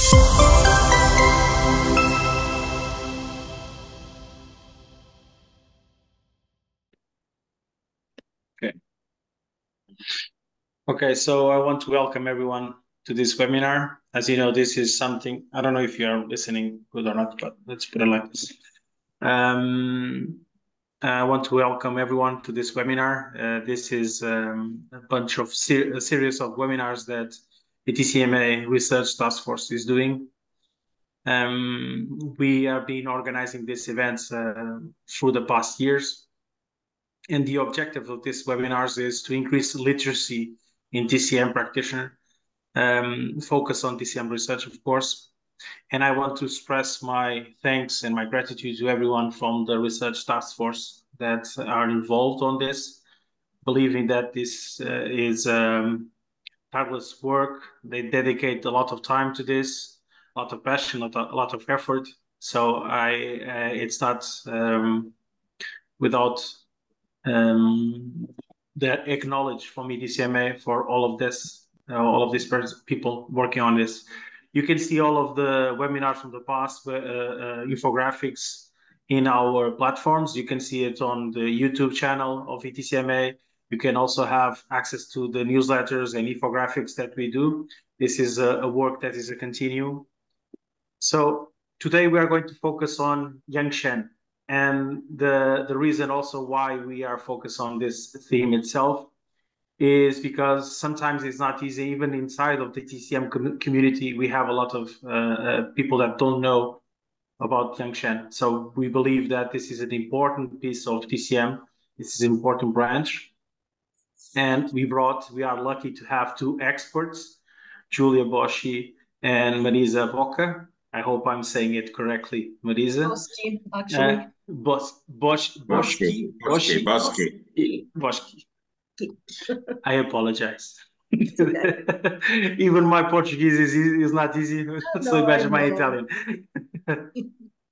Okay, so I want to welcome everyone to this webinar. As you know, this is something, I don't know if you are listening good or not, but let's put it like this. I want to welcome everyone to this webinar. This is a bunch of a series of webinars that ETCMA Research Task Force is doing. We have been organizing these events through the past years. And the objective of these webinars is to increase literacy in TCM practitioner, focus on TCM research, of course. And I want to express my thanks and my gratitude to everyone from the research task force that are involved on this, believing that this is tireless work. They dedicate a lot of time to this, a lot of passion, a lot of effort. So it's not without the acknowledge from ETCMA for all of this, all of these people working on this. You can see all of the webinars from the past, infographics in our platforms. You can see it on the YouTube channel of ETCMA. You can also have access to the newsletters and infographics that we do. This is a work that is a continue. So today we are going to focus on Sheng. And the reason also why we are focused on this theme itself is because sometimes it's not easy, even inside of the TCM community, we have a lot of people that don't know about Sheng. So we believe that this is an important piece of TCM. This is an important branch. And we are lucky to have two experts, Julia Boschi and Marisa Voca. I hope I'm saying it correctly, Marisa. Boschi, actually. Boschi. I apologize. Even my Portuguese is not easy, so imagine my Italian.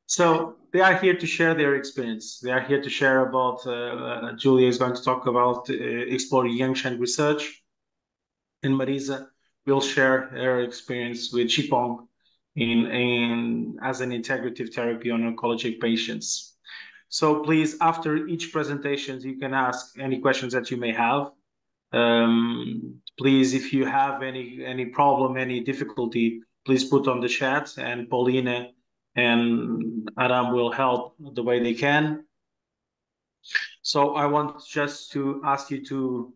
So they are here to share their experience. They are here to share about, Julia is going to talk about exploring Sheng research, and Marisa will share her experience with Qigong as an integrative therapy on oncologic patients. So please, after each presentation, you can ask any questions that you may have. Please, if you have any problem, any difficulty, please put on the chat, and Paulina and Adam will help the way they can. So I want just to ask you to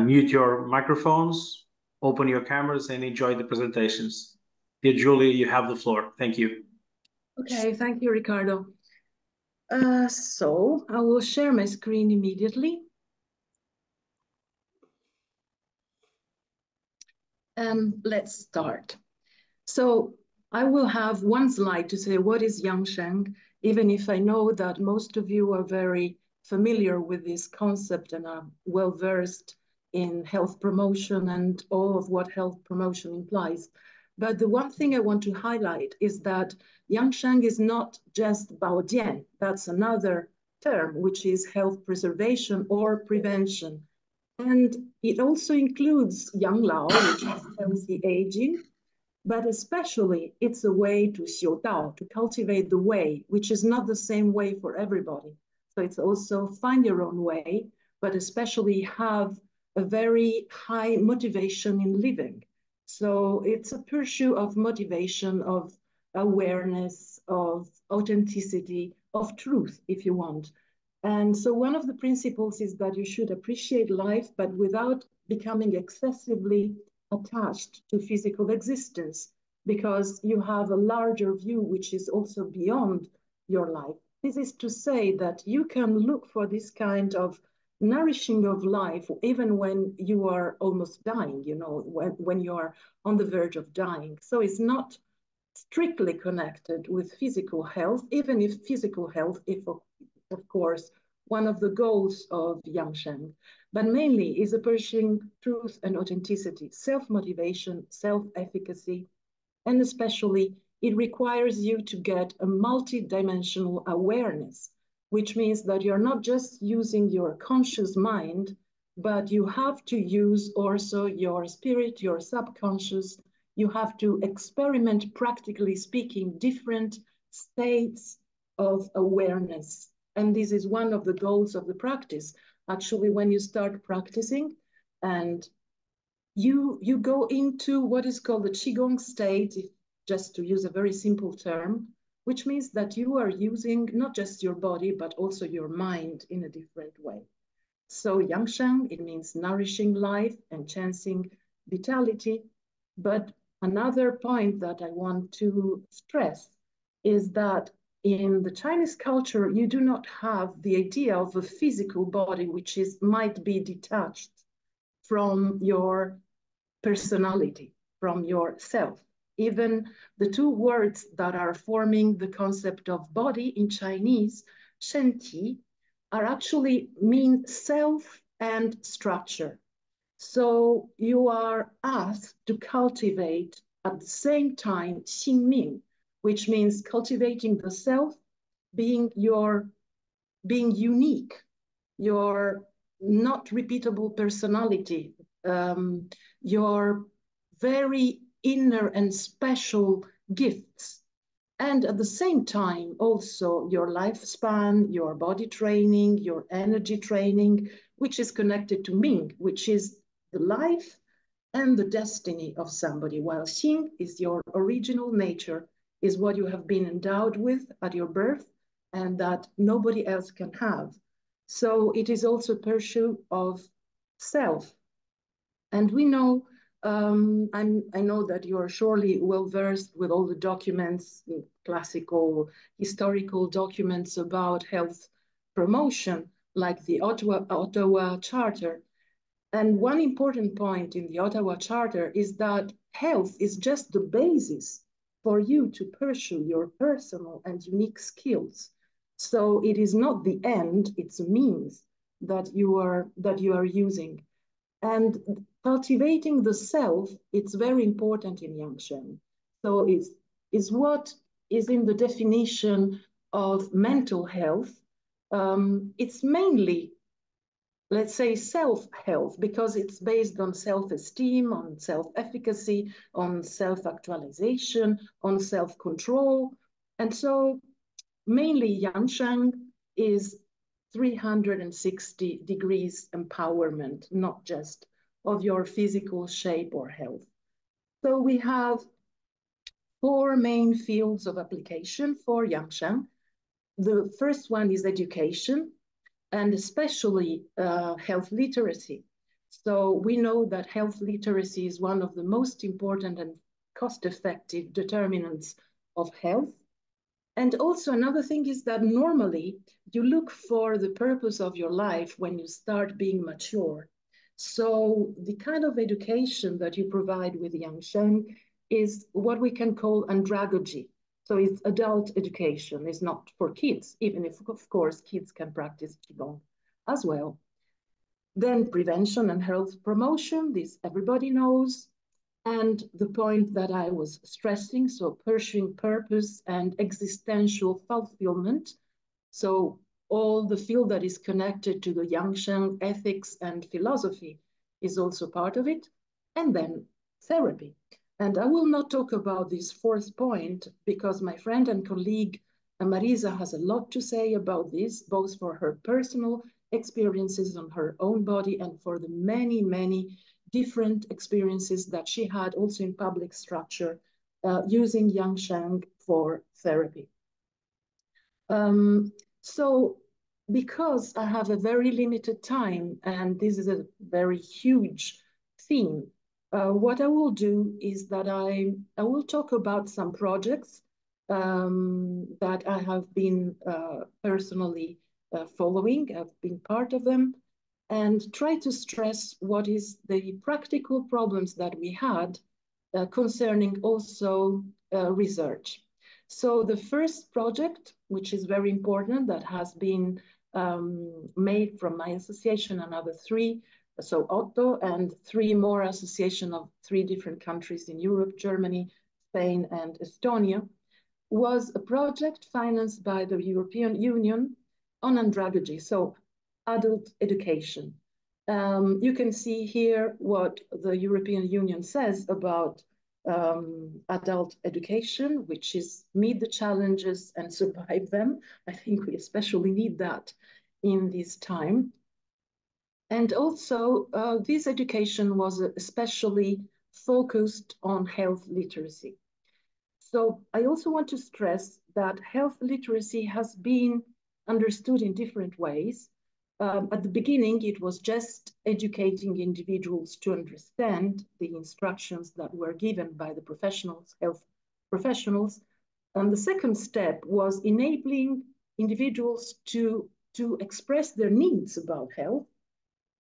mute your microphones, open your cameras, and enjoy the presentations. Dear Julie, you have the floor. Thank you. Okay, thank you, Ricardo. So I will share my screen immediately. Let's start. So I will have one slide to say what is Sheng, even if I know that most of you are very familiar with this concept and are well versed in health promotion and all of what health promotion implies. But the one thing I want to highlight is that Sheng is not just Baodian. That's another term, which is health preservation or prevention. And it also includes Yang Lao, which is healthy aging, but especially it's a way to xiu dao, to cultivate the way, which is not the same way for everybody. So it's also find your own way, but especially have a very high motivation in living. So it's a pursuit of motivation, of awareness, of authenticity, of truth, if you want. And so one of the principles is that you should appreciate life, but without becoming excessively attached to physical existence, because you have a larger view, which is also beyond your life. This is to say that you can look for this kind of nourishing of life, even when you are almost dying, you know, when you are on the verge of dying. So it's not strictly connected with physical health, even if physical health, if of course, one of the goals of Sheng, but mainly is a pursuing truth and authenticity, self-motivation, self-efficacy, and especially it requires you to get a multi-dimensional awareness, which means that you're not just using your conscious mind, but you have to use also your spirit, your subconscious, you have to experiment, practically speaking, different states of awareness. And this is one of the goals of the practice. Actually, when you start practicing and you go into what is called the Qigong state, just to use a very simple term, which means that you are using not just your body, but also your mind in a different way. So Yangsheng, it means nourishing life, enhancing vitality. But another point that I want to stress is that in the Chinese culture, you do not have the idea of a physical body, which might be detached from your personality, from yourself. Even the two words that are forming the concept of body in Chinese, 身体, are actually mean self and structure. So you are asked to cultivate at the same time 心命, which means cultivating the self, being unique, your not repeatable personality, your very inner and special gifts. And at the same time, also your lifespan, your body training, your energy training, which is connected to Ming, which is the life and the destiny of somebody, while Xing is your original nature, is what you have been endowed with at your birth and that nobody else can have. So it is also pursuit of self. And we know, I know that you are surely well versed with all the documents, classical, historical documents about health promotion, like the Ottawa Charter. And one important point in the Ottawa Charter is that health is just the basis for you to pursue your personal and unique skills. So it is not the end, it's a means that you are using. And cultivating the self, it's very important in Yangsheng. So is what is in the definition of mental health. It's mainly, let's say, self-health, because it's based on self-esteem, on self-efficacy, on self-actualization, on self-control. And so mainly Yangsheng is 360 degrees empowerment, not just of your physical shape or health. So we have 4 main fields of application for Yangsheng. The first one is education, and especially health literacy. So we know that health literacy is one of the most important and cost-effective determinants of health. And also another thing is that normally you look for the purpose of your life when you start being mature. So the kind of education that you provide with Yangsheng is what we can call andragogy. So it's adult education, it's not for kids, even if, of course, kids can practice Qigong as well. Then prevention and health promotion, this everybody knows. And the point that I was stressing, so pursuing purpose and existential fulfillment. So all the field that is connected to the Yangsheng ethics and philosophy is also part of it. And then therapy. And I will not talk about this 4th point because my friend and colleague Marisa has a lot to say about this, both for her personal experiences on her own body and for the many, many different experiences that she had also in public structure using Yangsheng for therapy. So because I have a very limited time and this is a very huge theme, what I will do is that I will talk about some projects that I have been personally following. I've been part of them, and try to stress what is the practical problems that we had concerning also research. So the first project, which is very important, that has been made from my association, another 3, so Otto and 3 more association of 3 different countries in Europe, Germany, Spain, and Estonia, was a project financed by the European Union on andragogy, so adult education. You can see here what the European Union says about adult education, which is meet the challenges and survive them. I think we especially need that in this time. And also, this education was especially focused on health literacy. So I also want to stress that health literacy has been understood in different ways. At the beginning, it was just educating individuals to understand the instructions that were given by the professionals, health professionals. And the second step was enabling individuals to express their needs about health.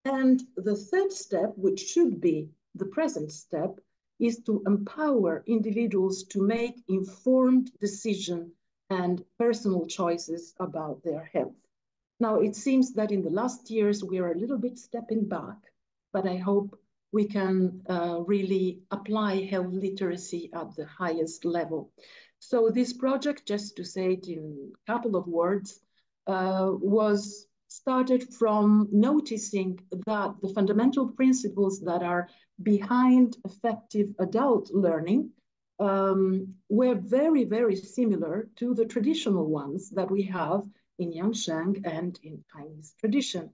And the third step, which should be the present step, is to empower individuals to make informed decisions and personal choices about their health. Now, it seems that in the last years, we are a little bit stepping back, but I hope we can really apply health literacy at the highest level. So this project, just to say it in a couple of words, was started from noticing that the fundamental principles that are behind effective adult learning were very, very similar to the traditional ones that we have in Sheng and in Chinese tradition.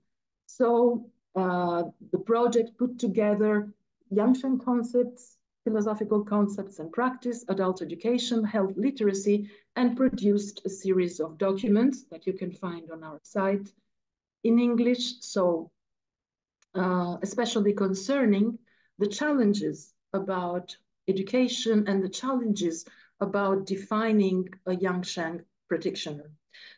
So the project put together Sheng concepts, philosophical concepts and practice, adult education, health literacy, and produced a series of documents that you can find on our site in English. So especially concerning the challenges about education and the challenges about defining a Sheng practitioner.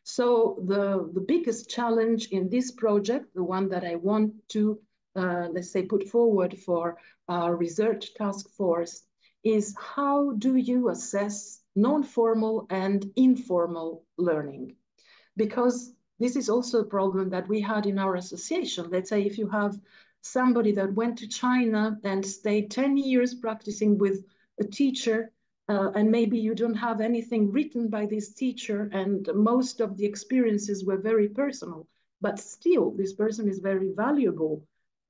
So the biggest challenge in this project, the one that I want to, let's say, put forward for our research task force, is how do you assess non-formal and informal learning? Because this is also a problem that we had in our association. Let's say if you have somebody that went to China and stayed 10 years practicing with a teacher, and maybe you don't have anything written by this teacher, and most of the experiences were very personal, but still this person is very valuable,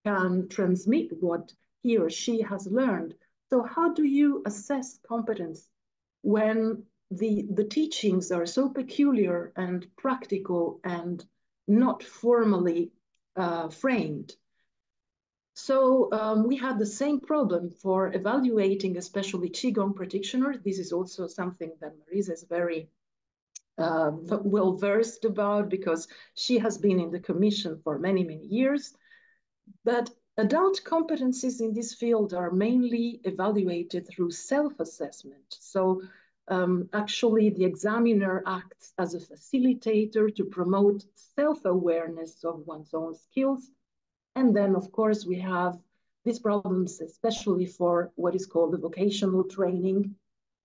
can transmit what he or she has learned. So how do you assess competence when the teachings are so peculiar and practical and not formally framed? So we had the same problem for evaluating, especially Qigong practitioners. This is also something that Marisa is very well versed about because she has been in the commission for many, many years. But adult competencies in this field are mainly evaluated through self-assessment. So actually, the examiner acts as a facilitator to promote self-awareness of one's own skills. And then, of course, we have these problems, especially for what is called the vocational training.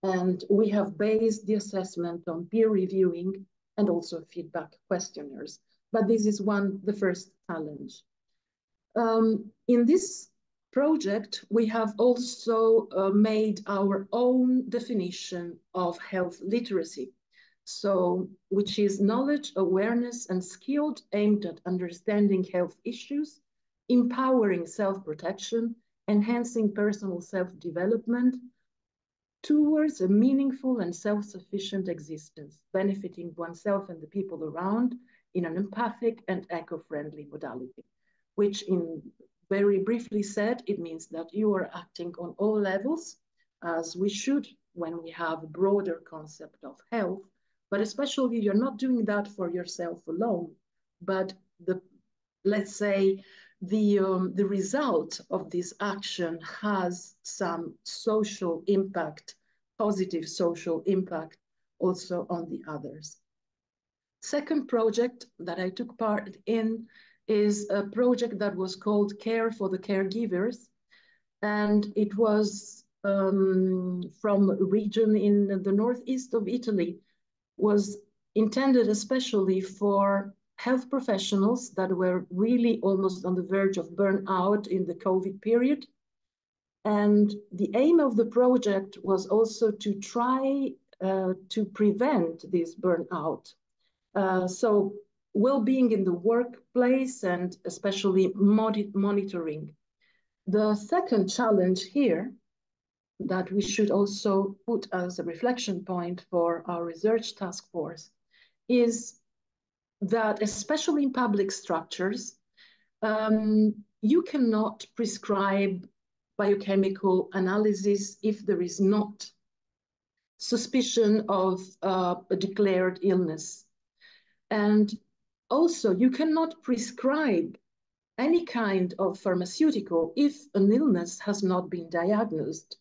And we have based the assessment on peer reviewing and also feedback questionnaires. But this is the first challenge. In this project, we have also made our own definition of health literacy. So, which is knowledge, awareness, and skill aimed at understanding health issues, empowering self-protection, enhancing personal self-development towards a meaningful and self-sufficient existence, benefiting oneself and the people around in an empathic and eco-friendly modality, which in very briefly said, it means that you are acting on all levels, as we should when we have a broader concept of health, but especially you're not doing that for yourself alone, but let's say, the result of this action has some social impact, positive social impact also on the others. Second project that I took part in is a project that was called Care for the Caregivers. And it was from a region in the northeast of Italy, was intended especially for health professionals that were really almost on the verge of burnout in the COVID period. And the aim of the project was also to try to prevent this burnout. So well-being in the workplace and especially monitoring. The second challenge here that we should also put as a reflection point for our research task force is that, especially in public structures, you cannot prescribe biochemical analysis if there is not suspicion of a declared illness. And also, you cannot prescribe any kind of pharmaceutical if an illness has not been diagnosed.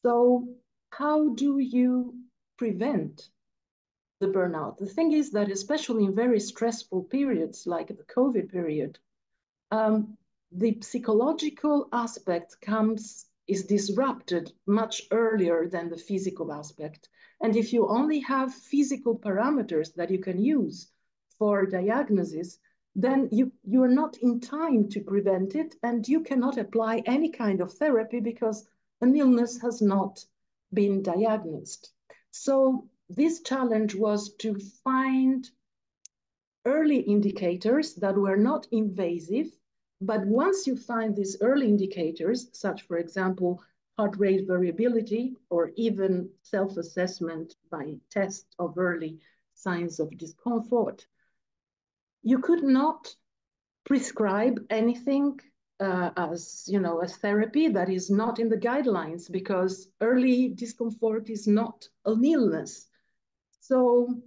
So how do you prevent the burnout? The thing is that, especially in very stressful periods like the COVID period, the psychological aspect is disrupted much earlier than the physical aspect. And if you only have physical parameters that you can use for diagnosis, then you're not in time to prevent it, and you cannot apply any kind of therapy because an illness has not been diagnosed. So this challenge was to find early indicators that were not invasive, but once you find these early indicators, such, for example, heart rate variability, or even self-assessment by test of early signs of discomfort, you could not prescribe anything as, a therapy that is not in the guidelines, because early discomfort is not an illness. So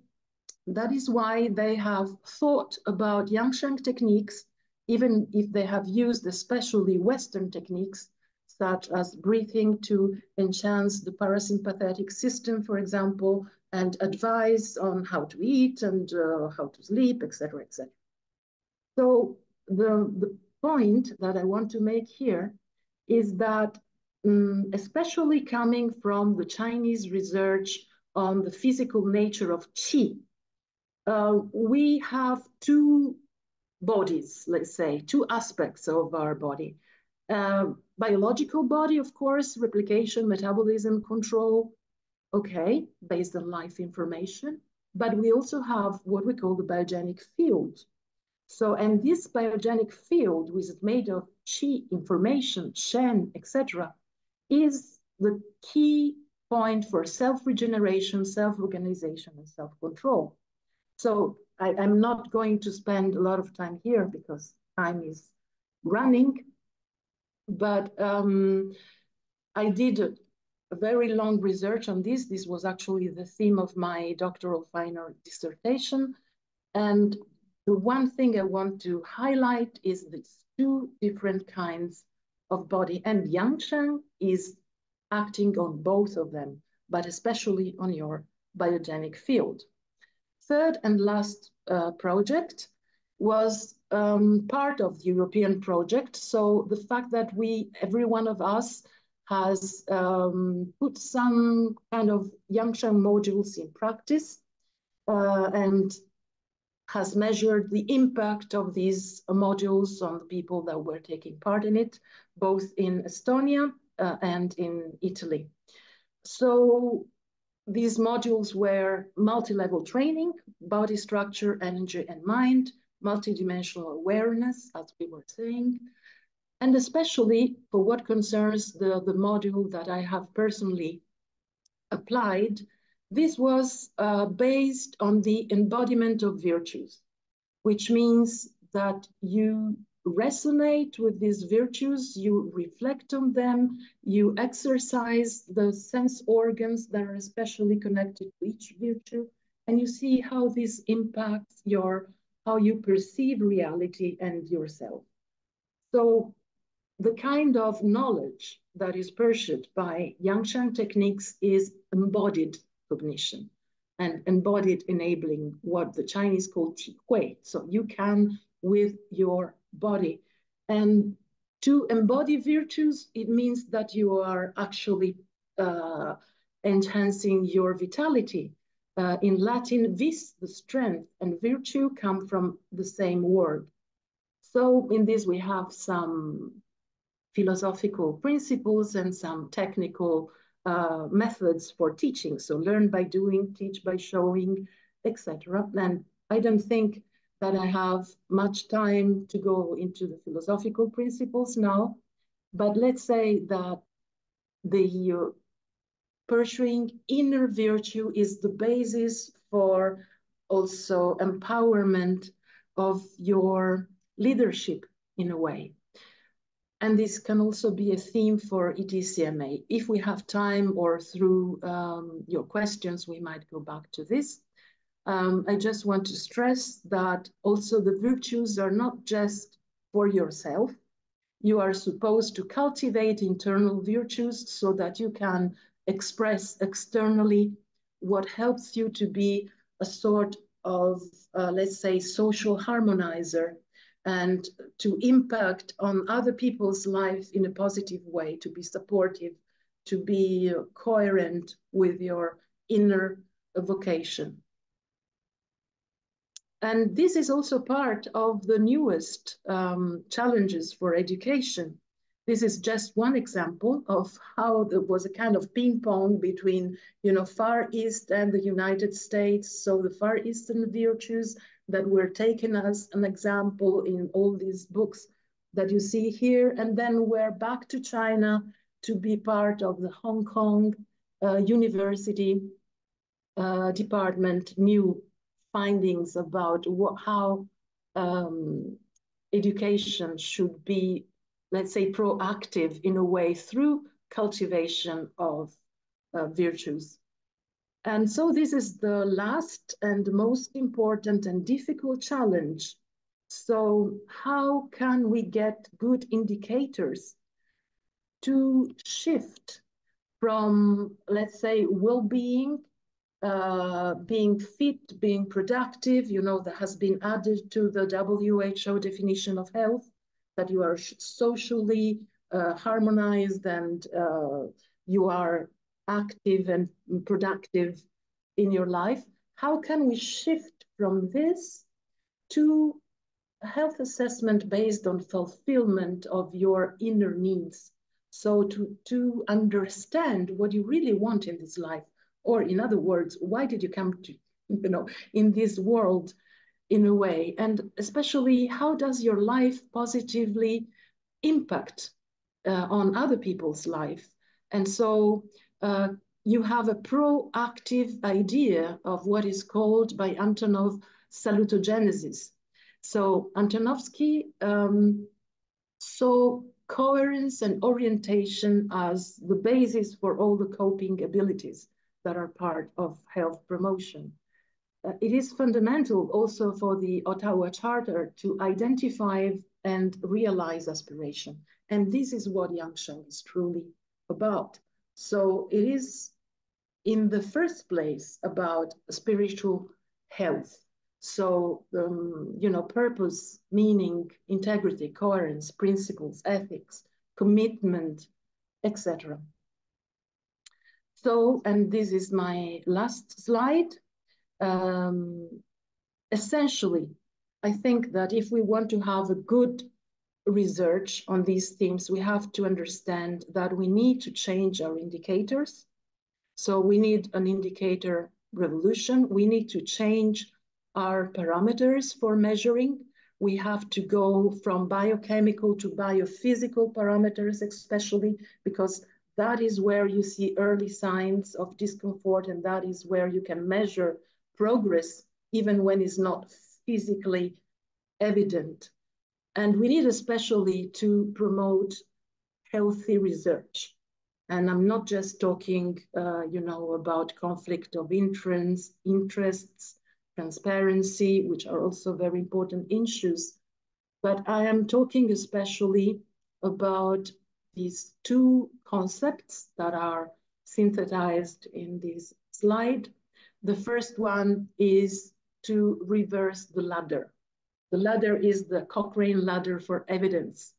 that is why they have thought about Yang-Sheng techniques, even if they have used especially Western techniques, such as breathing to enhance the parasympathetic system, for example, and advice on how to eat and how to sleep, etc., etc. So the point that I want to make here is that, especially coming from the Chinese research on the physical nature of qi, we have two bodies, let's say, two aspects of our body. Biological body, of course, replication, metabolism, control, okay, based on life information. But we also have what we call the biogenic field. So, and this biogenic field, which is made of qi information, Sheng, etc., is the key point for self-regeneration, self-organization, and self-control. So I'm not going to spend a lot of time here because time is running, but I did a very long research on this. This was actually the theme of my doctoral final dissertation. And the one thing I want to highlight is these two different kinds of body, and Yang-Sheng is acting on both of them, but especially on your biogenic field. Third and last project was part of the European project. So the fact that every one of us has put some kind of Yang-Sheng modules in practice and has measured the impact of these modules on the people that were taking part in it, both in Estonia and in Italy. So these modules were multi-level training, body structure, energy, and mind, multidimensional awareness, as we were saying, and especially for what concerns the module that I have personally applied, this was based on the embodiment of virtues, which means that you resonate with these virtues, you reflect on them, you exercise the sense organs that are especially connected to each virtue, and you see how this impacts how you perceive reality and yourself. So the kind of knowledge that is pursued by Yang-Sheng techniques is embodied cognition and embodied enabling, what the Chinese call Tihui. So you can with your body. And to embody virtues, it means that you are actually enhancing your vitality. In Latin, vis, the strength, and virtue come from the same word. So in this, we have some philosophical principles and some technical methods for teaching. So learn by doing, teach by showing, etc. And I don't think that I have much time to go into the philosophical principles now, but let's say that The pursuing inner virtue is the basis for also empowerment of your leadership in a way. And this can also be a theme for ETCMA. If we have time or through your questions, we might go back to this. I just want to stress that also the virtues are not just for yourself. You are supposed to cultivate internal virtues so that you can express externally what helps you to be a sort of, let's say, social harmonizer and to impact on other people's lives in a positive way, to be supportive, to be coherent with your inner vocation. And this is also part of the newest challenges for education. This is just one example of how there was a kind of ping pong between, Far East and the United States. So the Far Eastern virtues that were taken as an example in all these books that you see here. And then we're back to China to be part of the Hong Kong University department, new findings about how education should be, let's say, proactive in a way through cultivation of virtues. And so this is the last and most important and difficult challenge. So how can we get good indicators to shift from, let's say, well-being, being fit, being productive, that has been added to the WHO definition of health, that you are socially harmonized and you are active and productive in your life. How can we shift from this to a health assessment based on fulfillment of your inner needs? So to understand what you really want in this life. Or in other words, why did you come to, in this world in a way? And especially, how does your life positively impact on other people's life? And so you have a proactive idea of what is called by Antonov salutogenesis. So Antonovsky saw coherence and orientation as the basis for all the coping abilities that are part of health promotion. It is fundamental also for the Ottawa Charter to identify and realize aspiration. And this is what Sheng is truly about. So it is in the first place about spiritual health. So, purpose, meaning, integrity, coherence, principles, ethics, commitment, etc. So, and this is my last slide. Essentially, I think that if we want to have a good research on these themes, we have to understand that we need to change our indicators. So we need an indicator revolution. We need to change our parameters for measuring. We have to go from biochemical to biophysical parameters, especially because that is where you see early signs of discomfort, and that is where you can measure progress, even when it's not physically evident. And we need especially to promote healthy research. And I'm not just talking, about conflict of interests, transparency, which are also very important issues, but I am talking especially about these two concepts that are synthesized in this slide. The first one is to reverse the ladder. The ladder is the Cochrane ladder for evidence.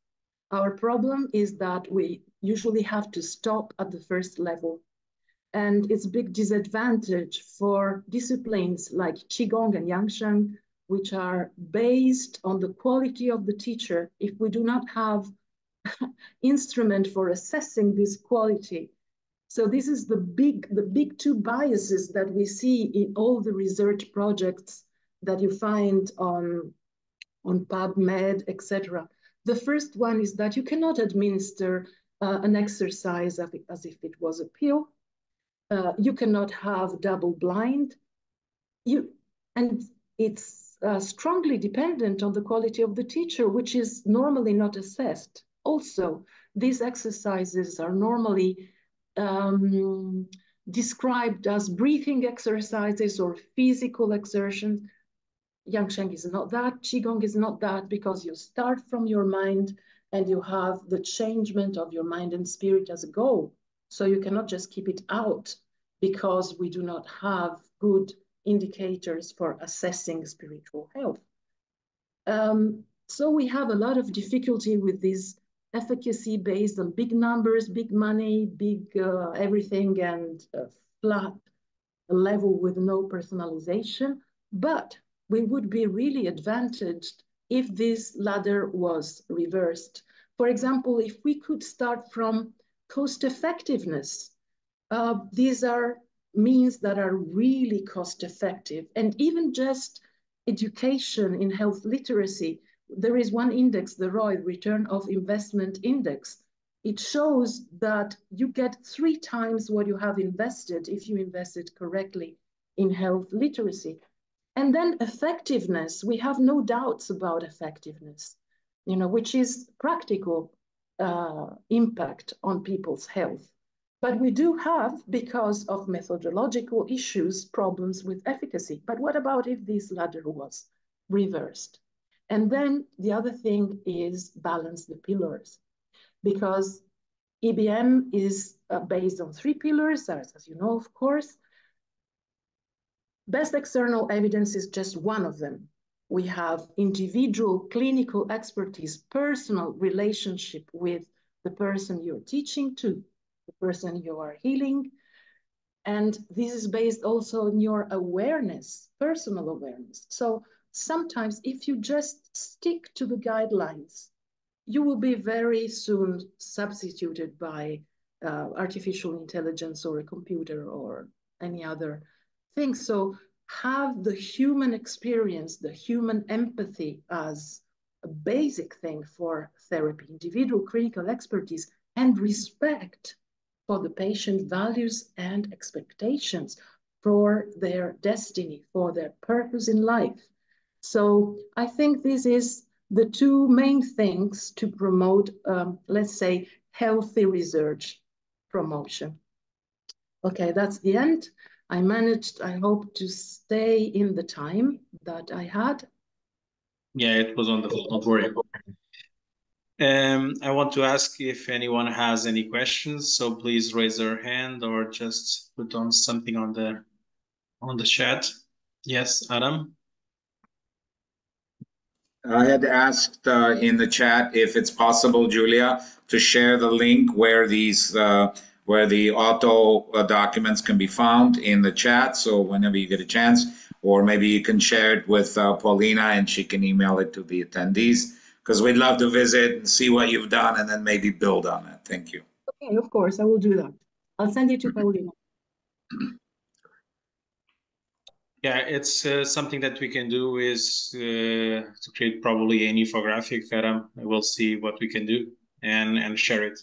Our problem is that we usually have to stop at the first level. And it's a big disadvantage for disciplines like Qigong and Yangsheng, which are based on the quality of the teacher. If we do not have instrument for assessing this quality. So this is the big two biases that we see in all the research projects that you find on PubMed, etc. The first one is that you cannot administer an exercise as if it was a pill. You cannot have double blind. And it's strongly dependent on the quality of the teacher, which is normally not assessed. Also, these exercises are normally described as breathing exercises or physical exertions. Yang Sheng is not that, Qigong is not that, because you start from your mind and you have the changement of your mind and spirit as a goal. So you cannot just keep it out because we do not have good indicators for assessing spiritual health. So we have a lot of difficulty with this efficacy based on big numbers, big money, big everything, and flat level with no personalization. But we would be really advantaged if this ladder was reversed. For example, if we could start from cost effectiveness, these are means that are really cost effective. And even just education in health literacy, there is one index, the ROI, Return of Investment Index. It shows that you get 3 times what you have invested if you invested correctly in health literacy. And then effectiveness, we have no doubts about effectiveness, which is practical impact on people's health. But we do have, because of methodological issues, problems with efficacy. But what about if this ladder was reversed? And then the other thing is balance the pillars, because EBM is based on 3 pillars, as you know, of course. Best external evidence is just one of them. We have individual clinical expertise, personal relationship with the person you're teaching to, the person you are healing. And this is based also on your awareness, personal awareness. So sometimes if you just stick to the guidelines, you will be very soon substituted by artificial intelligence or a computer or any other thing. So have the human experience, the human empathy as a basic thing for therapy, individual clinical expertise, and respect for the patient values and expectations, for their destiny, for their purpose in life. So I think this is the 2 main things to promote, let's say, healthy research promotion. Okay, that's the end. I managed, I hope, to stay in the time that I had. Yeah, it was wonderful. Don't worry. I want to ask if anyone has any questions, so please raise their hand or just put on something on the chat. Yes, Adam? I had asked in the chat if it's possible, Julia, to share the link where where the auto documents can be found in the chat. So whenever you get a chance, or maybe you can share it with Paulina and she can email it to the attendees, because we'd love to visit and see what you've done and then maybe build on it. Thank you. Okay, of course, I will do that. I'll send it to Paulina. Yeah, it's something that we can do is to create probably an infographic, Adam. We'll see what we can do and share it.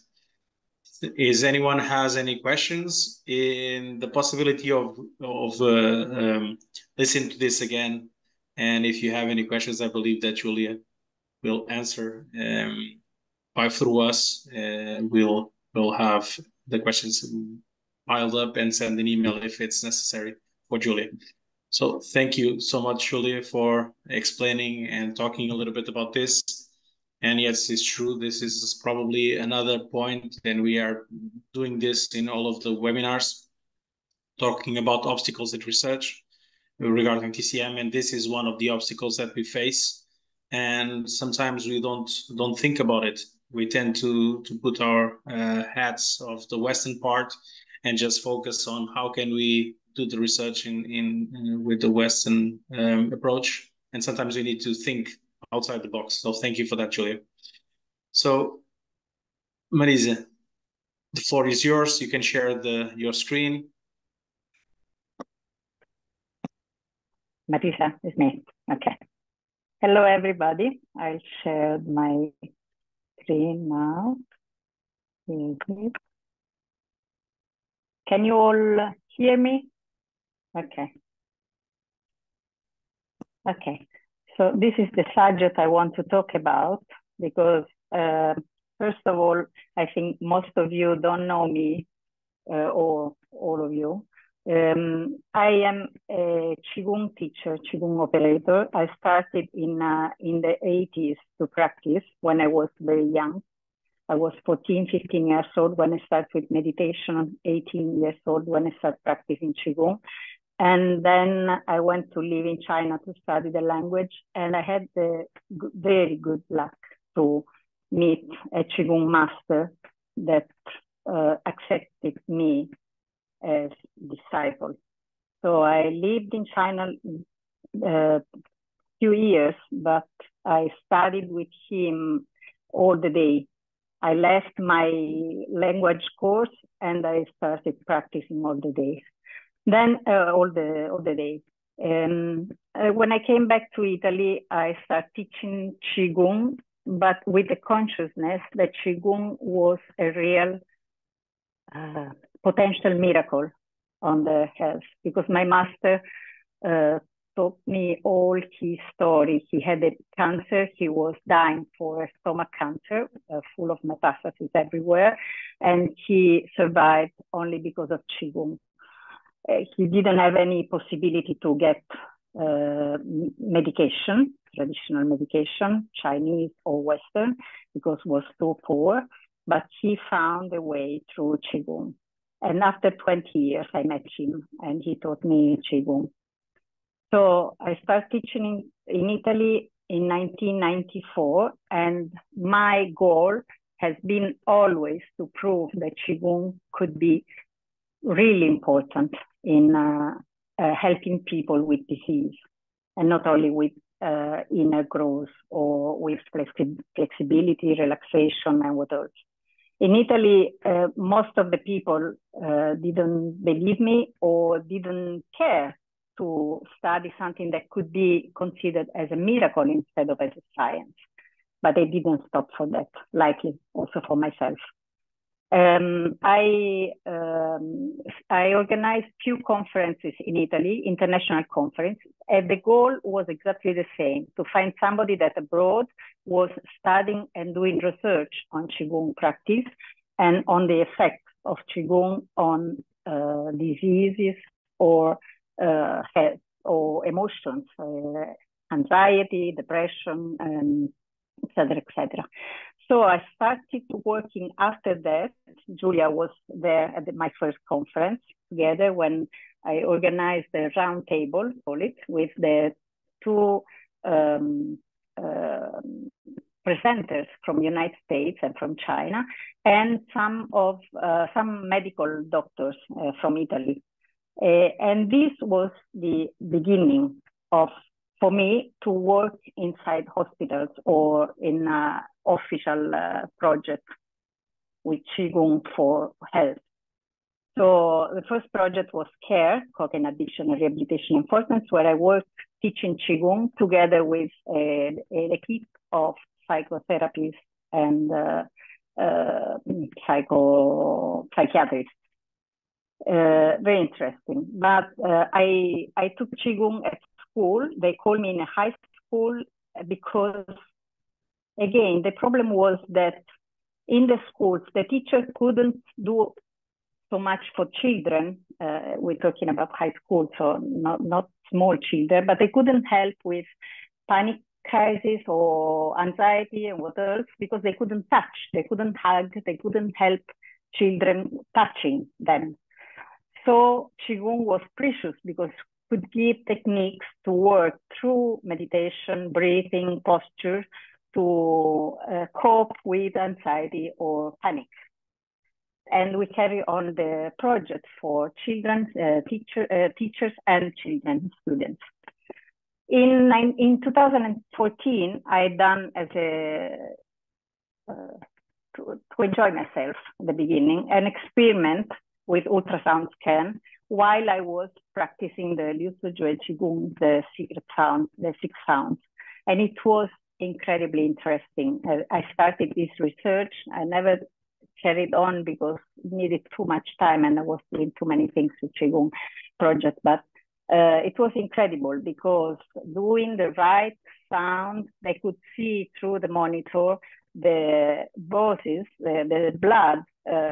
Is anyone has any questions in the possibility of listening to this again? And if you have any questions, I believe that Julia will answer by through us. We'll have the questions piled up and send an email if it's necessary for Julia. So thank you so much, Julia, for explaining and talking a little bit about this. And yes, it's true, this is probably another point, and we are doing this in all of the webinars, talking about obstacles in research regarding TCM, and this is one of the obstacles that we face. And sometimes we don't think about it. We tend to put our hats of the Western part and just focus on how can we do the research with the Western approach. And sometimes we need to think outside the box. So thank you for that, Julia. So Marisa, the floor is yours. You can share your screen. Marisa, it's me. Okay. Hello, everybody. I shared my screen now. Can you all hear me? Okay. Okay. So this is the subject I want to talk about because, first of all, I think most of you don't know me, or all of you. I am a Qigong teacher, Qigong operator. I started in the 80s to practice when I was very young. I was 14, 15 years old when I started with meditation, 18 years old when I started practicing Qigong. And then I went to live in China to study the language. And I had the very good luck to meet a Qigong master that accepted me as disciple. So I lived in China a few years, but I studied with him all the day. I left my language course and I started practicing all the days. Then all the day. When I came back to Italy, I started teaching Qigong, but with the consciousness that Qigong was a real potential miracle on the health, because my master told me all his story. He had a cancer. He was dying for a stomach cancer, full of metastases everywhere, and he survived only because of Qigong. He didn't have any possibility to get medication, traditional medication, Chinese or Western, because he was too poor, but he found a way through Qigong. And after 20 years, I met him and he taught me Qigong. So I started teaching in Italy in 1994, and my goal has been always to prove that Qigong could be really important in helping people with disease, and not only with inner growth or with flexibility, relaxation, and what else. In Italy, most of the people didn't believe me or didn't care to study something that could be considered as a miracle instead of as a science. But I didn't stop for that, likely also for myself. I organized few conferences in Italy, international conferences, and the goal was exactly the same, to find somebody that abroad was studying and doing research on Qigong practice and on the effects of Qigong on diseases or health or emotions, anxiety, depression, etc., etc. So I started working after that. Julia was there at my first conference together when I organized the round table, call it, with the two presenters from the United States and from China, and some medical doctors from Italy. And this was the beginning of, for me, to work inside hospitals or in official projects with Qigong for health. So the first project was CARE, Cocaine Addiction and Rehabilitation Enforcement, where I worked teaching Qigong together with an equipe of psychotherapists and psychiatrists. Very interesting. But I took Qigong at school. They called me in a high school because, again, the problem was that in the schools, the teacher couldn't do so much for children. We're talking about high school, so not small children, but they couldn't help with panic crisis or anxiety and what else, because they couldn't touch, they couldn't hug, they couldn't help children touching them. So Qigong was precious because it could give techniques to work through meditation, breathing, posture to cope with anxiety or panic. And we carry on the project for children, teachers and children, students. In 2014, I done as to enjoy myself at the beginning, an experiment with ultrasound scan while I was practicing the Liu Tzu Jue Qigong, the secret sound, the 6 sounds. And it was incredibly interesting. I started this research. I never carried on because it needed too much time and I was doing too many things with Qigong project. But it was incredible because doing the right sound, they could see through the monitor the doses, the blood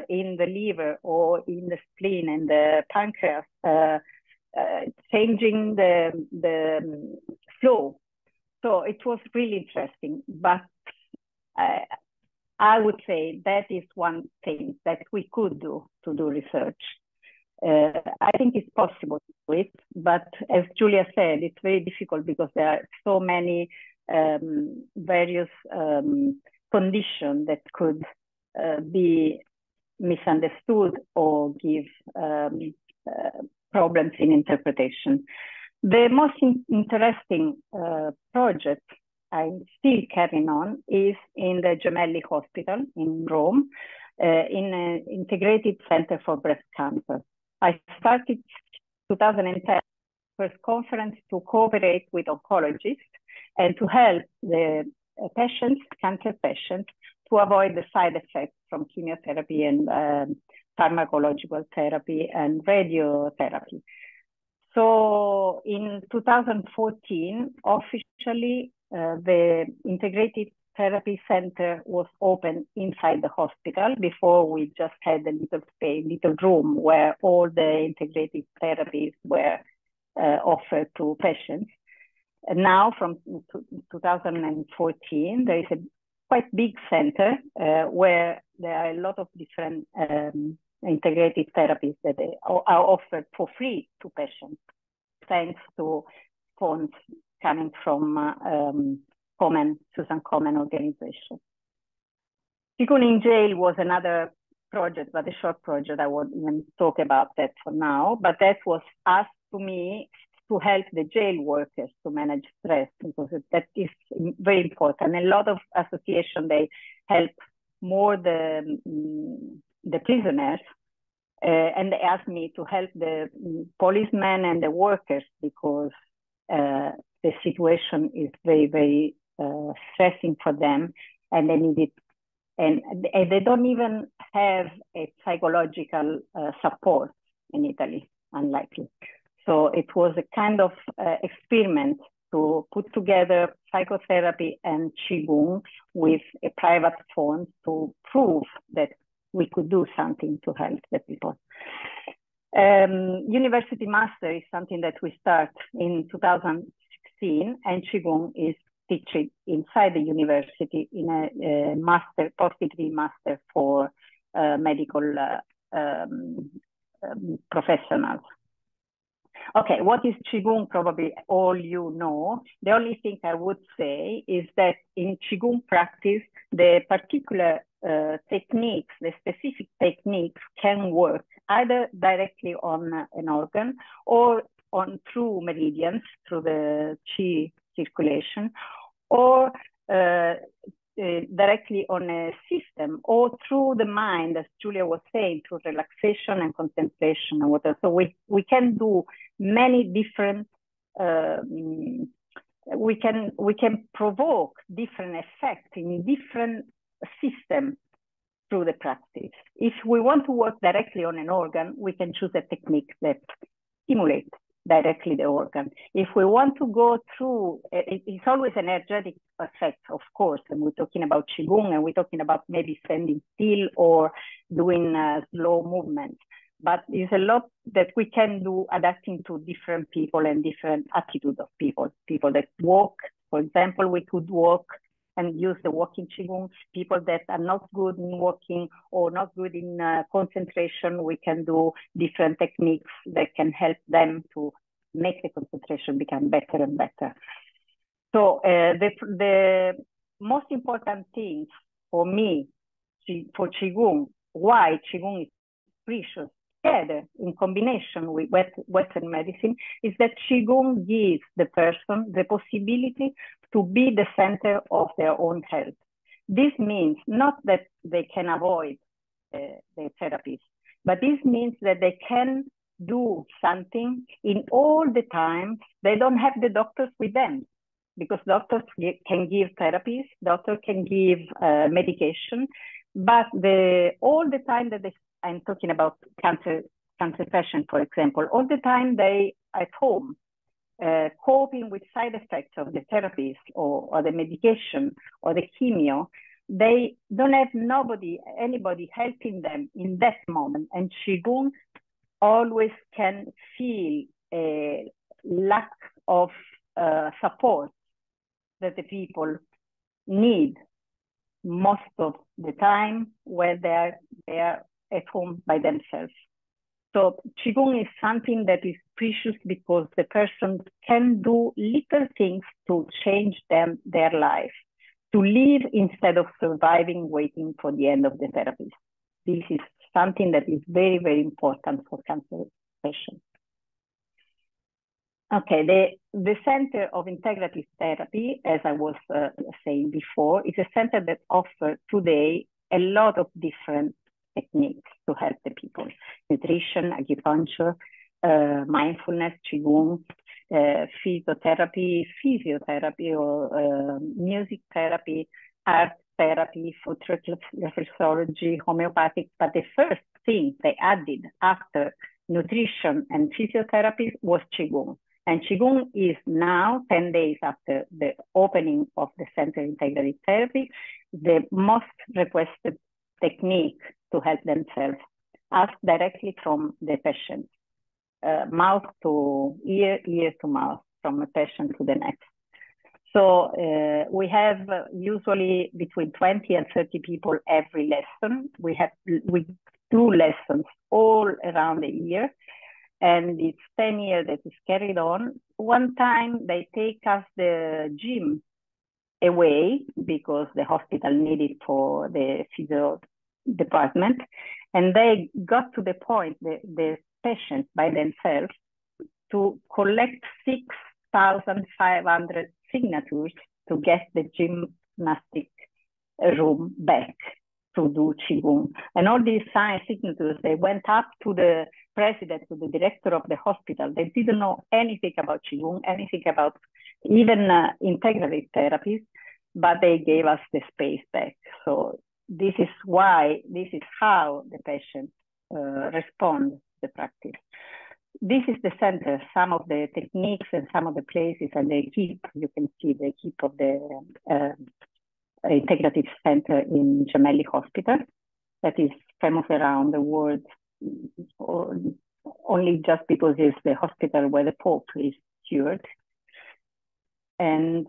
in the liver or in the spleen and the pancreas, changing the flow. So it was really interesting. But I would say that is one thing that we could do to do research. I think it's possible to do it, but as Julia said, it's very difficult because there are so many various conditions that could be misunderstood or give problems in interpretation. The most interesting project I'm still carrying on is in the Gemelli Hospital in Rome, in an integrated center for breast cancer. I started 2010 first conference to cooperate with oncologists and to help the patients, cancer patients, to avoid the side effects from chemotherapy and pharmacological therapy and radiotherapy. So in 2014, officially, the integrated therapy center was open inside the hospital. Before, we just had a little space, little room where all the integrated therapies were offered to patients. And now, from 2014, there is a quite big center where there are a lot of different integrated therapies that are offered for free to patients, thanks to funds coming from Susan Komen organization. Qigong in Jail was another project, but a short project. I won't even talk about that for now, but that was asked to me to help the jail workers to manage stress, because that is very important. A lot of associations, they help more the prisoners, and they asked me to help the policemen and the workers because the situation is very, very stressing for them, and they need it, and they don't even have a psychological support in Italy, unlikely. So it was a kind of experiment to put together psychotherapy and Qigong with a private fund to prove that we could do something to help the people. University Master is something that we start in 2016, and Qigong is teaching inside the university in a master, post-degree master for medical professionals. Okay, what is Qigong? Probably all you know. The only thing I would say is that in Qigong practice, the particular techniques, the specific techniques can work either directly on an organ or on through meridians, through the Qi circulation, or directly on a system, or through the mind, as Julia was saying, through relaxation and concentration and whatever. So we can do many different, we can provoke different effects in different systems through the practice. If we want to work directly on an organ, we can choose a technique that stimulates directly the organ. If we want to go through, it's always an energetic effect, of course, and we're talking about Qigong, and we're talking about maybe standing still or doing slow movements. But there's a lot that we can do adapting to different people and different attitudes of people. People that walk, for example, we could walk and use the walking Qigong. People that are not good in walking or not good in concentration, we can do different techniques that can help them to make the concentration become better and better. So the most important thing for me, for Qigong, why Qigong is precious together in combination with Western medicine, is that Qigong gives the person the possibility to be the center of their own health. This means not that they can avoid the therapies, but this means that they can do something in all the time. They don't have the doctors with them, because doctors can give therapies, doctors can give medication, But all the time that I'm talking about cancer patients, for example, all the time they at home, coping with side effects of the therapies or the medication or the chemio, they don't have anybody helping them in that moment. And Qigong always can feel a lack of support that the people need most of the time when they are at home by themselves. So Qigong is something that is precious because the person can do little things to change their life, to live instead of surviving, waiting for the end of the therapy. This is something that is very, very important for cancer patients. Okay, the Center of Integrative Therapy, as I was saying before, is a center that offers today a lot of different techniques to help the people. Nutrition, acupuncture, mindfulness, Qigong, physiotherapy or music therapy, art therapy, food reflexology, homeopathic. But the first thing they added after nutrition and physiotherapy was Qigong. And Qigong is now, 10 days after the opening of the Center of Integrative Therapy, the most requested technique to help themselves, asked directly from the patient, mouth to ear, ear to mouth, from a patient to the next. So we have usually between 20 and 30 people every lesson. We do lessons all around the year. And it's 10 years that is carried on. One time they take us the gym away because the hospital needed for the physio department. And they got to the point, the patients by themselves, to collect 6,500 signatures to get the gymnastic room back to do Qigong. And all these signatures, they went up to the president, to the director of the hospital. They didn't know anything about Qigong, anything about even integrative therapies, but they gave us the space back. So this is how the patients respond to the practice. This is the center, some of the techniques and some of the places and the keep. You can see the keep of the integrative center in Gemelli Hospital that is famous around the world, only just because it's the hospital where the Pope is cured. And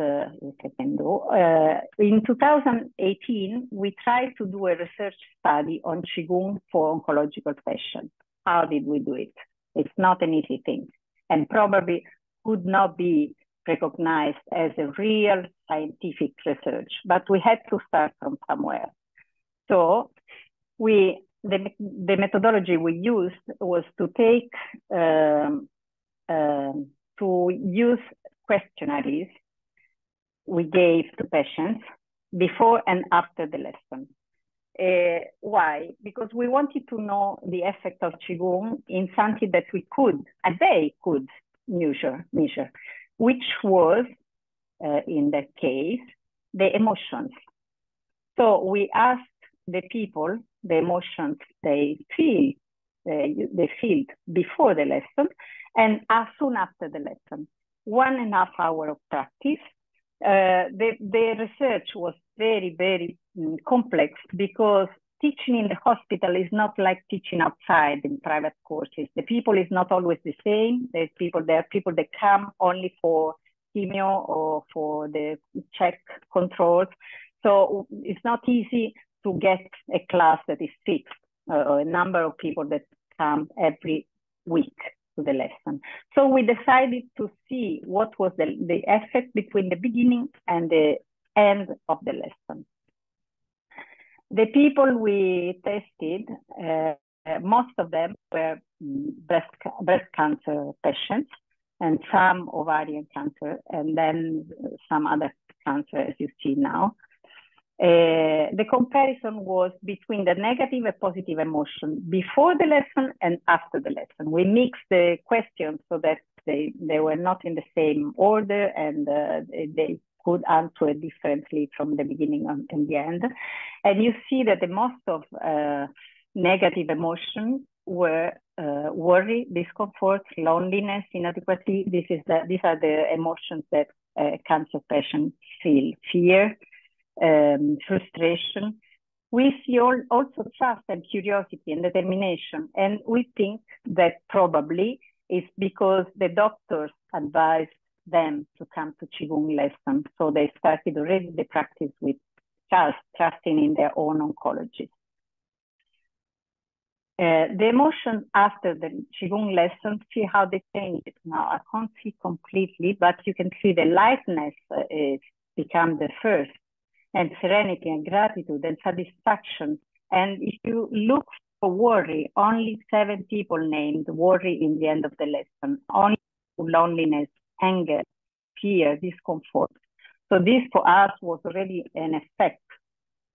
in 2018, we tried to do a research study on Qigong for oncological patients. How did we do it? It's not an easy thing, and probably could not be recognized as a real scientific research, but we had to start from somewhere. So the methodology we used was to take, to use questionnaires we gave to patients before and after the lesson. Why? Because we wanted to know the effect of Qigong in something that they could measure, which was, in that case, the emotions. So we asked the people the emotions they feel before the lesson and as soon after the lesson. 1.5 hours of practice. The research was very, very complex because teaching in the hospital is not like teaching outside in private courses. The people is not always the same. There are people that come only for chemio or for the check controls. So it's not easy to get a class that is fixed, or a number of people that come every week to the lesson. So we decided to see what was the effect between the beginning and the end of the lesson. The people we tested, most of them were breast cancer patients and some ovarian cancer, and then some other cancer, as you see now. The comparison was between the negative and positive emotion before the lesson and after the lesson. We mixed the questions so that they were not in the same order, and they could answer differently from the beginning and the end. And you see that the most of negative emotions were worry, discomfort, loneliness, inadequacy. These are the emotions that cancer patients feel: fear, frustration. We see also trust and curiosity and determination. And we think that probably it's because the doctors advised them to come to Qigong lesson. So they started already the practice with trusting in their own oncology. The emotions after the Qigong lesson, see how they change it now. I can't see completely, but you can see the lightness is become the first, and serenity and gratitude and satisfaction. And if you look for worry, only 7 people named worry in the end of the lesson, only loneliness, anger, fear, discomfort. So this for us was already an effect.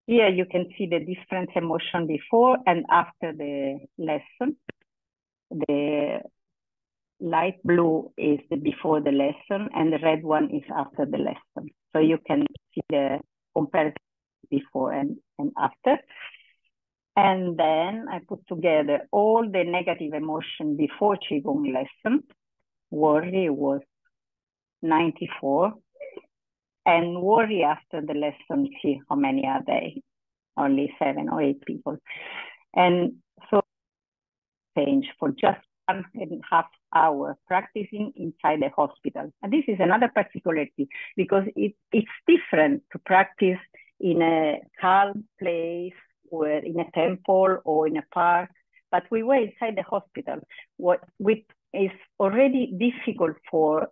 Here you can see the different emotion before and after the lesson. The light blue is the before the lesson and the red one is after the lesson. So you can see the comparison before and after. And then I put together all the negative emotion before Qigong lesson. Worry was 94. And worry after the lesson, see how many are they? Only 7 or 8 people. And so change for just 1.5 hours practicing inside the hospital. And this is another particularity because it's different to practice in a calm place or in a temple or in a park, but we were inside the hospital, which is already difficult for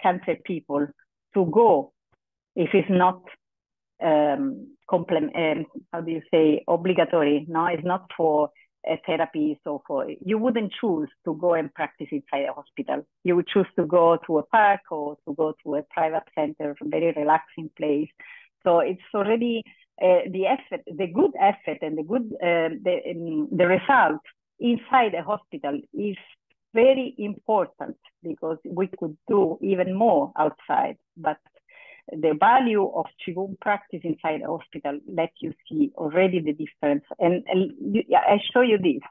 cancer people to go if it's not obligatory. No, it's not for therapy. So you wouldn't choose to go and practice inside a hospital. You would choose to go to a park or to go to a private center, a very relaxing place. So it's already the effort, the good effort, and the result inside a hospital is very important because we could do even more outside. But the value of Qigong practice inside a hospital lets you see already the difference. And I show you this.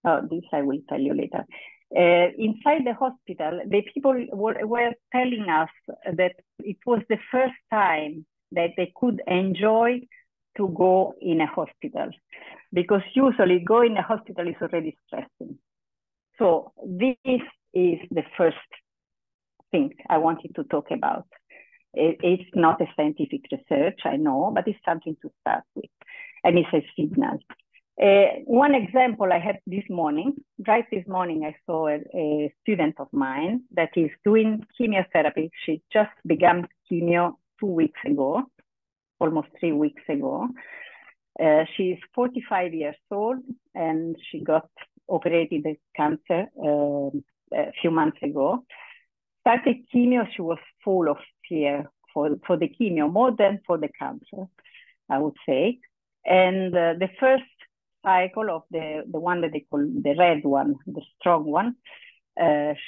Oh, this I will tell you later. Inside the hospital, the people were telling us that it was the first time that they could enjoy to go in a hospital, because usually going in a hospital is already stressing. So this is the first thing I wanted to talk about. It's not a scientific research, I know, but it's something to start with. And it's a signal. One example I had this morning, right this morning, I saw a student of mine that is doing chemotherapy. She just began chemo 2 weeks ago, almost 3 weeks ago. She's 45 years old and she got operated with cancer a few months ago. Started chemo, she was full of fear for the chemo, more than for the cancer, I would say. And the first cycle of the one that they call the red one, the strong one,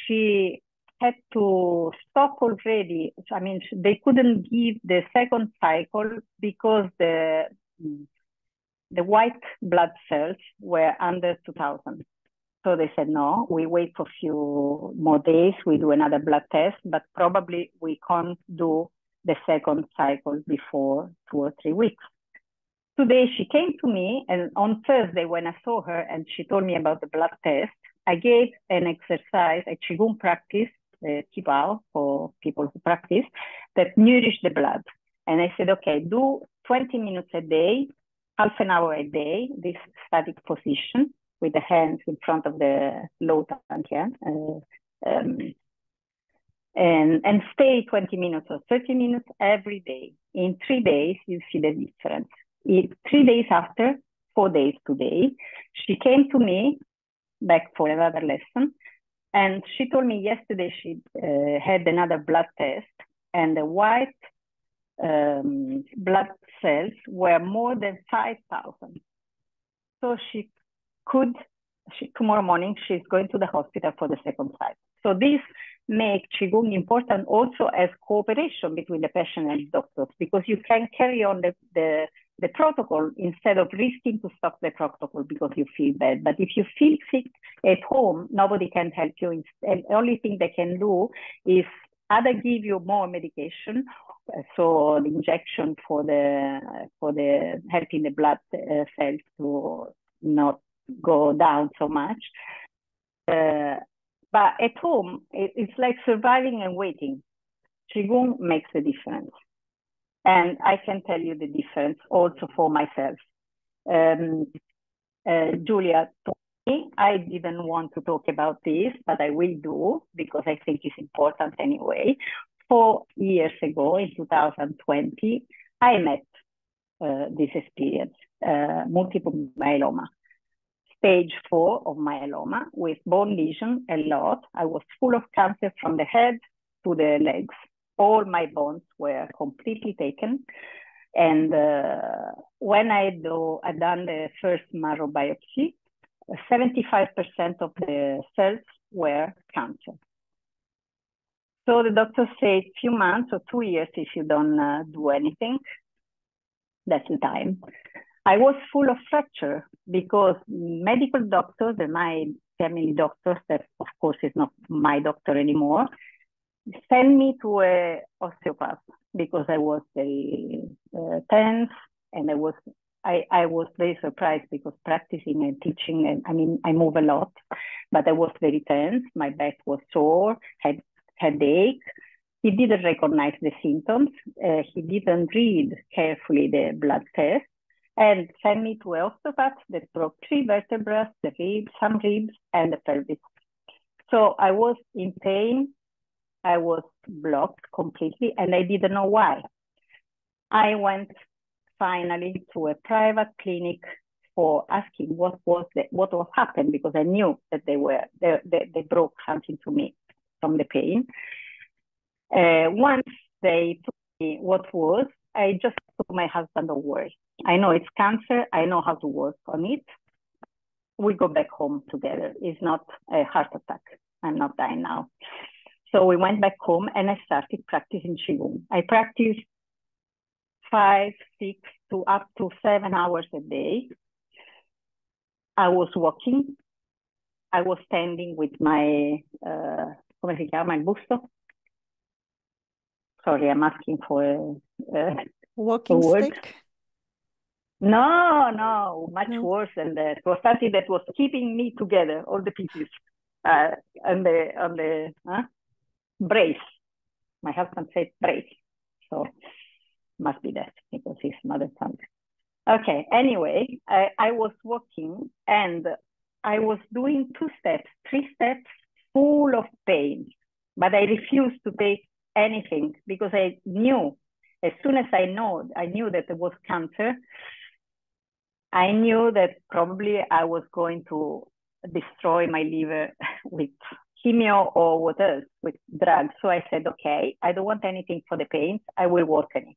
she had to stop already. I mean, they couldn't give the second cycle because the white blood cells were under 2,000. So they said, no, we wait for a few more days, we do another blood test, but probably we can't do the second cycle before 2 or 3 weeks. Today she came to me, and on Thursday when I saw her and she told me about the blood test, I gave an exercise, a Qigong practice, Qibao for people who practice, that nourish the blood. And I said, okay, do 20 minutes a day, half an hour a day, this static position, with the hands in front of the low Tantian, and stay 20 minutes or 30 minutes every day. In 3 days, you see the difference. 3 days after, 4 days today, she came to me back for another lesson, and she told me yesterday she had another blood test, and the white blood cells were more than 5,000. So tomorrow morning, she's going to the hospital for the second cycle. So this make Qigong important also as cooperation between the patient and doctors, because you can carry on the protocol instead of risking to stop the protocol because you feel bad. But if you feel sick at home, nobody can help you. And the only thing they can do is either give you more medication, so the injection for the helping the blood cells to not go down so much. But at home, it's like surviving and waiting. Qigong makes a difference. And I can tell you the difference also for myself. Julia told me I didn't want to talk about this, but I will do because I think it's important anyway. 4 years ago, in 2020, I met this experience, multiple myeloma. Stage 4 of myeloma with bone lesion a lot. I was full of cancer from the head to the legs. All my bones were completely taken. And when I done the first marrow biopsy, 75% of the cells were cancer. So the doctor said, few months or 2 years, if you don't do anything, that's the time. I was full of fracture because medical doctors and my family doctors, that of course is not my doctor anymore, sent me to an osteopath because I was very tense, and I was very surprised because practicing and teaching, and I mean, I move a lot, but I was very tense. My back was sore, had headache. He didn't recognize the symptoms. He didn't read carefully the blood test, and sent me to an osteopath that broke 3 vertebrae, the ribs, some ribs, and the pelvis. So I was in pain. I was blocked completely, and I didn't know why. I went finally to a private clinic for asking what happened, because I knew that they broke something to me from the pain. Once they told me what was, I just told my husband, don't worry. I know it's cancer. I know how to work on it. We go back home together. It's not a heart attack. I'm not dying now. So we went back home and I started practicing Qigong. I practiced 5, 6 to up to 7 hours a day. I was walking. I was standing with my, come si chiama, il busto? Sorry, I'm asking for a walking stick? No, much worse than that. It was something that was keeping me together, all the pieces, on the brace. My husband said brace, so must be that because his mother tongue. Okay, anyway, I was walking and I was doing 2 steps, 3 steps full of pain, but I refused to take anything because I knew, as soon as I knew that it was cancer, I knew that probably I was going to destroy my liver with chemo or what else, with drugs. So I said, okay, I don't want anything for the pain. I will work on it.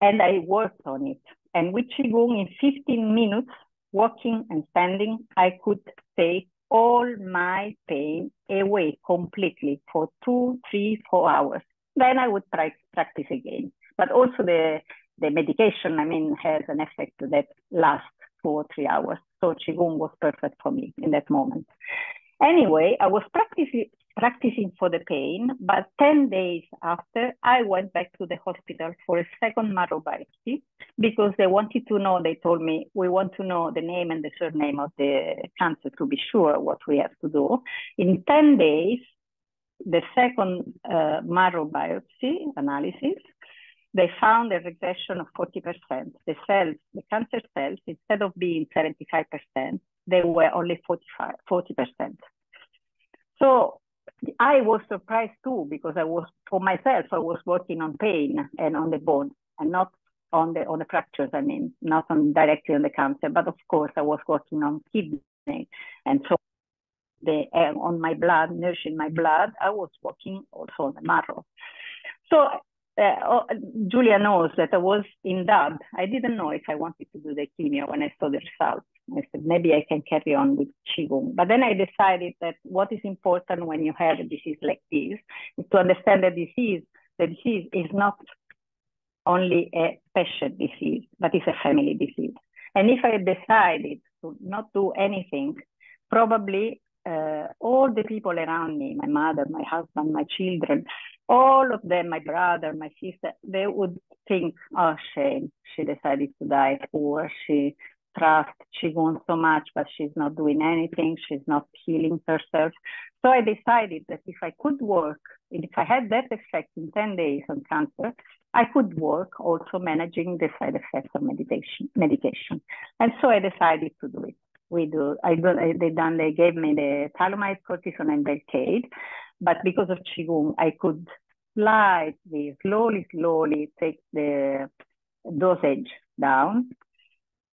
And I worked on it. And with Qigong, in 15 minutes, walking and standing, I could take all my pain away completely for 2, 3, 4 hours. Then I would practice again. But also the medication, I mean, has an effect that lasts 2 or 3 hours. So Qigong was perfect for me in that moment. Anyway, I was practicing for the pain, but 10 days after, I went back to the hospital for a second marrow biopsy because they wanted to know, they told me, we want to know the name and the surname of the cancer to be sure what we have to do. In 10 days, the second marrow biopsy analysis, they found a regression of 40%. The cells, the cancer cells, instead of being 75%, they were only 40%. So I was surprised too, because I was working on pain and on the bone and not on the fractures, I mean, not directly on the cancer, but of course I was working on kidney. And so on my blood, nourishing my blood, I was working also on the marrow. So Julia knows that I was in doubt. I didn't know if I wanted to do the chemo when I saw the results. I said, maybe I can carry on with Qigong. But then I decided that what is important when you have a disease like this is to understand the disease. The disease is not only a patient disease, but it's a family disease. And if I decided to not do anything, probably all the people around me, my mother, my husband, my children, all of them, my brother, my sister, they would think, oh, Sheng, she decided to die, or she trusts Qigong so much, but she's not doing anything, she's not healing herself. So I decided that if I could work, and if I had that effect in 10 days on cancer, I could work also managing the side effects of medication. And so I decided to do it. They gave me the Talomide, cortisone, and Velcade, but because of Qigong, I could slowly take the dosage down.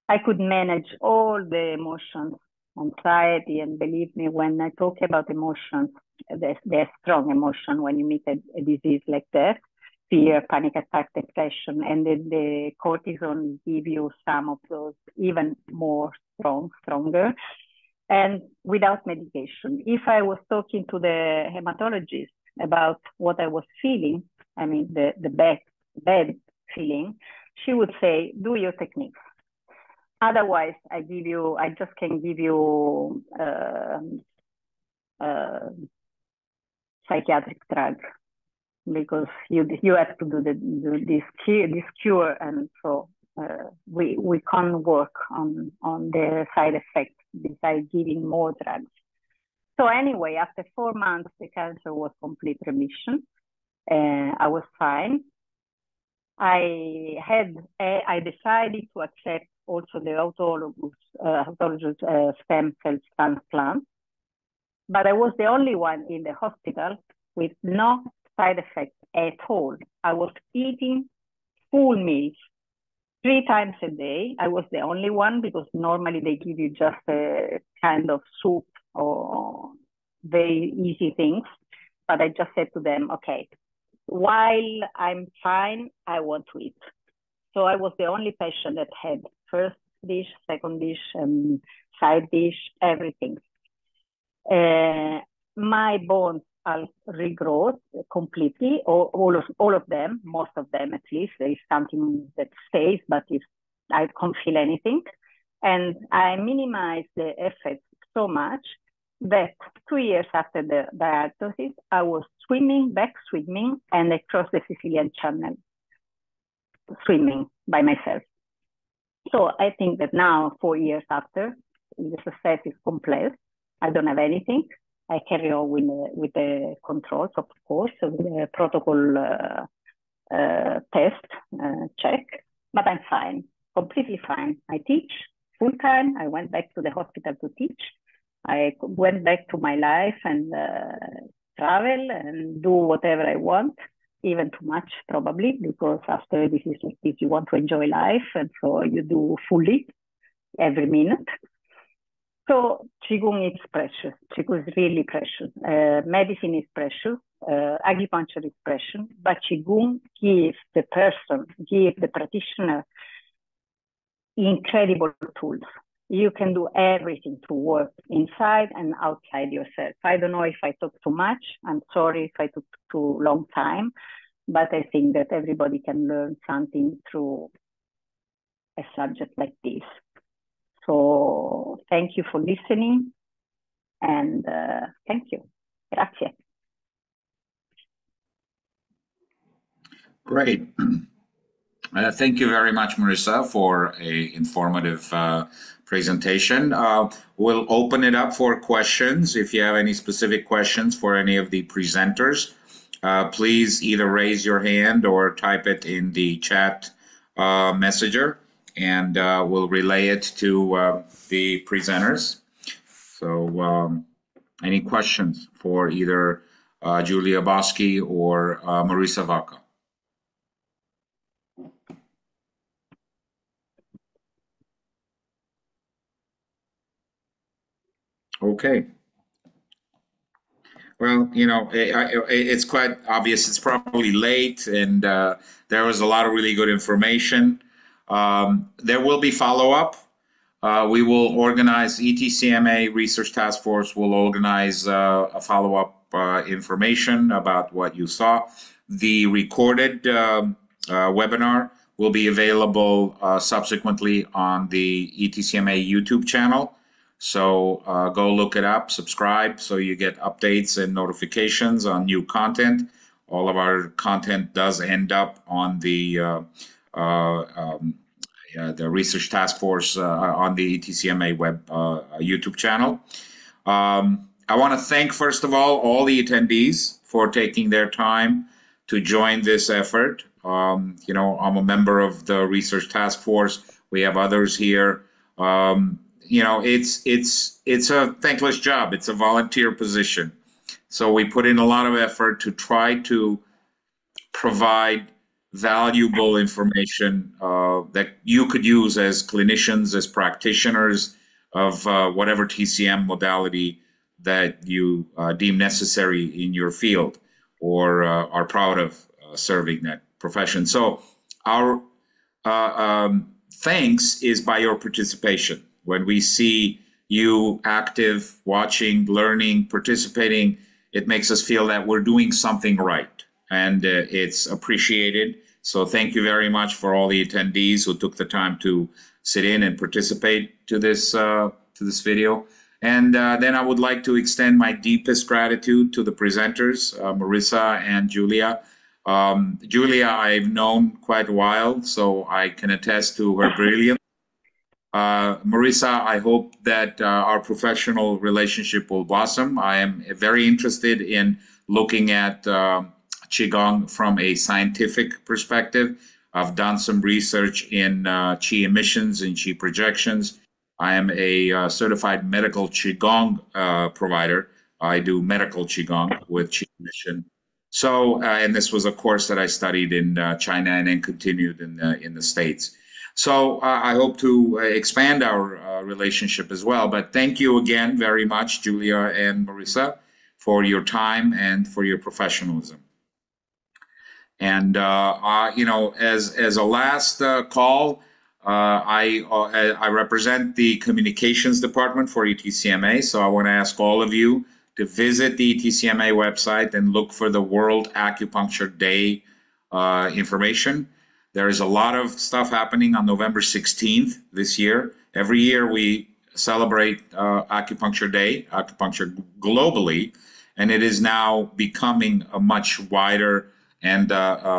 I could manage all the emotions, anxiety, and believe me, when I talk about emotions, they're strong emotion when you meet a disease like that. Fear, panic attack, depression, and then the cortisone give you some of those even more stronger, and without medication. If I was talking to the hematologist about what I was feeling, I mean the bad feeling, she would say, do your techniques. Otherwise, I just can give you psychiatric drug, because you have to do this cure, and so we can't work on the side effects besides giving more drugs. So anyway, after 4 months, the cancer was complete remission. I was fine. I decided to accept also the autologous stem cell transplant, but I was the only one in the hospital with no side effects at all. I was eating full meals 3 times a day. I was the only one, because normally they give you just a kind of soup or very easy things. But I just said to them, okay, while I'm fine, I want to eat. So I was the only patient that had first dish, second dish, side dish, everything. My bones are regrowth completely, all of them, most of them at least. There is something that stays, but I can't feel anything. And I minimized the effect so much that 2 years after the diagnosis, I was back swimming, and I crossed the Sicilian Channel, swimming by myself. So I think that now, 4 years after, the success is complete. I don't have anything. I carry on with the controls, of course, with the protocol test check, but I'm fine, completely fine. I teach full time. I went back to the hospital to teach. I went back to my life and travel and do whatever I want, even too much probably, because after this is like this, you want to enjoy life, and so you do fully every minute. So Qigong is precious. Qigong is really precious. Medicine is precious. Acupuncture is precious. But Qigong gives the practitioner incredible tools. You can do everything to work inside and outside yourself. I don't know if I talk too much. I'm sorry if I took too long time, but I think that everybody can learn something through a subject like this. So thank you for listening, and thank you. Grazie. Great. Thank you very much, Marisa, for an informative presentation. We'll open it up for questions. If you have any specific questions for any of the presenters, please either raise your hand or type it in the chat messenger, and we'll relay it to the presenters. So any questions for either Julia Boschi or Marisa Vaca? Okay. Well, you know, it's quite obvious. It's probably late, and there was a lot of really good information. There will be follow-up. we will organize, ETCMA Research Task Force will organize a follow-up information about what you saw. The recorded webinar will be available subsequently on the ETCMA YouTube channel. So go look it up, subscribe, so you get updates and notifications on new content. All of our content does end up on the Research Task Force on the ETCMA web YouTube channel. I want to thank, first of all the attendees for taking their time to join this effort. You know, I'm a member of the Research Task Force. We have others here. You know, it's a thankless job. It's a volunteer position. So we put in a lot of effort to try to provide valuable information that you could use as clinicians, as practitioners of whatever TCM modality that you deem necessary in your field or are proud of serving that profession. So our thanks is by your participation. When we see you active, watching, learning, participating, it makes us feel that we're doing something right, and it's appreciated. So thank you very much for all the attendees who took the time to sit in and participate to this video. And then I would like to extend my deepest gratitude to the presenters, Marissa and Julia. Julia, I've known quite a while, so I can attest to her brilliance. Marissa, I hope that our professional relationship will blossom. I am very interested in looking at Qigong from a scientific perspective. I've done some research in Qi emissions and Qi projections. I am a certified medical Qigong provider. I do medical Qigong with Qi emission. So, and this was a course that I studied in China and then continued in the States. So I hope to expand our relationship as well. But thank you again very much, Julia and Marissa, for your time and for your professionalism. And you know, as a last call, I represent the communications department for ETCMA. So I want to ask all of you to visit the ETCMA website and look for the World Acupuncture Day information. There is a lot of stuff happening on November 16th this year. Every year we celebrate Acupuncture Day, acupuncture globally, and it is now becoming a much wider and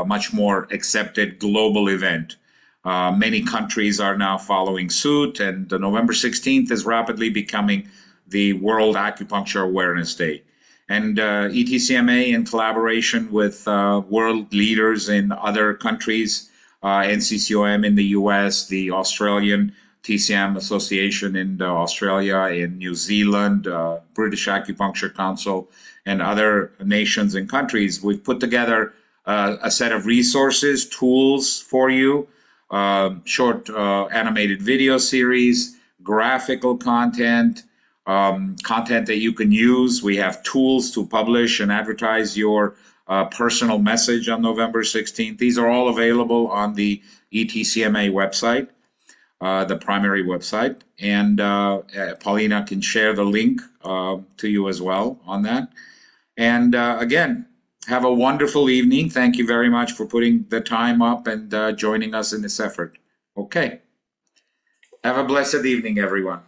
much more accepted global event. Many countries are now following suit, and November 16th is rapidly becoming the World Acupuncture Awareness Day. And ETCMA, in collaboration with world leaders in other countries, NCCOM in the US, the Australian TCM Association in Australia, in New Zealand, British Acupuncture Council, and other nations and countries, we've put together a set of resources, tools for you, short animated video series, graphical content, content that you can use. We have tools to publish and advertise your personal message on November 16th. These are all available on the ETCMA website, the primary website. And Paulina can share the link to you as well on that. And again, have a wonderful evening. Thank you very much for putting the time up and joining us in this effort. Okay. Have a blessed evening, everyone.